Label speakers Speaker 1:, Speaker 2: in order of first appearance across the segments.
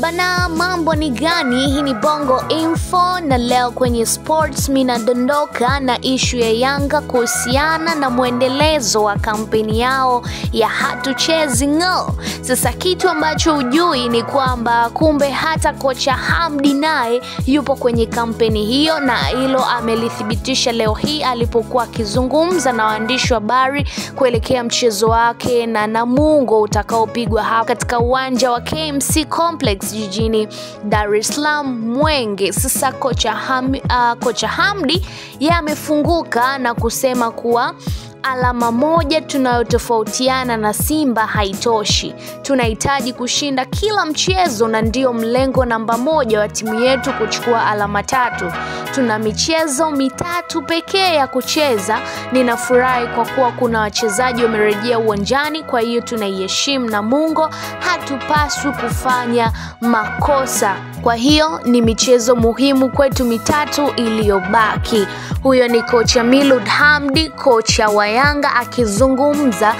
Speaker 1: Bana, mambo ni gani? Hii ni Bongo Info na leo kwenye sports mina dondoka na issue ya Yanga kuhusiana na muendelezo wa kampeni yao ya hatuchezi ngo. Sasa kitu ambacho hujui ni kwamba kumbe hata kocha Hamdi naye yupo kwenye kampeni hiyo, na hilo amelithibitisha leo hii alipokuwa akizungumza na waandishi wa habari kuelekea mchezo wake na Namungo utakaopigwa hapa katika uwanja wa KMC Complex jijini Dar es Salaam Mwenge. Sasa kocha Hamdi yeye amefunguka na kusema kuwa alama moja tunayotofautiana na Simba haitoshi. Tunahitaji kushinda kila mchezo na ndio mlengo namba moja wa timu yetu kuchukua alama 3. Tuna michezo mitatu pekee ya kucheza. Ninafurahi kwa kuwa kuna wachezaji wamerejea uwanjani, kwa hiyo tunaiheshimu Namungo, hatupaswi kufanya makosa. Kwa hiyo ni michezo muhimu kwetu mitatu iliyobaki. Huyo ni kocha Miloud Hamdi, kocha wa Yanga, akizungumza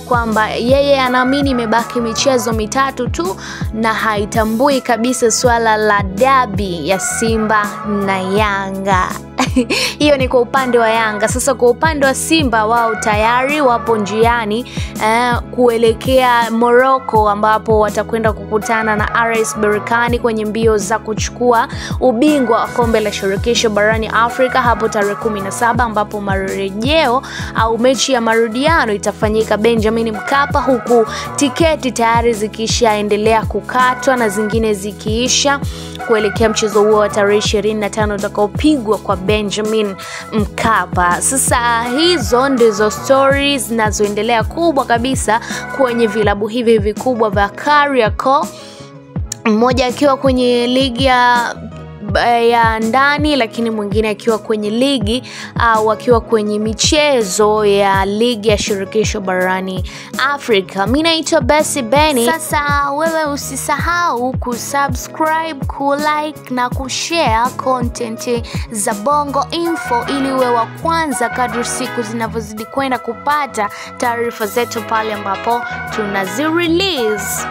Speaker 1: kwamba yeye anaamini imebaki michezo mitatu tu na haitambui kabisa swala la dabi ya Simba na Yanga. Hiyo ni kwa upande wa Yanga. Sasa kwa upande wa Simba, wao tayari wapo njiani kuelekea Morocco, ambapo watakwenda kukutana na RS Berkane kwenye mbio za kuchukua ubingwa wa kombe la shirikisho barani Afrika hapo tarehe 17, ambapo marejeo au mechi ya marudiano itafanyika Benjamin Mkapa, huku tiketi tayari zikishaendelea kukatwa na zingine zikiisha kuelekea mchezo huo wa tarehe 25 utakaopigwa kwa Benjamin Mkapa. Sasa hizo ndizo stories zinazoendelea kubwa kabisa kwenye vilabu hivi vikubwa vya Kariakoo, mmoja akiwa kwenye ligi ya ndani lakini mwingine akiwa kwenye ligi wakiwa kwenye michezo ya ligi ya shirikisho barani Afrika. Mimi naitwa Bessie Benny. Sasa wewe usisahau kusubscribe, kulike na kushare content za Bongo Info ili uwe wa kwanza kadri siku zinavyozidi kwenda kupata taarifa zetu pale ambapo tunazi-release.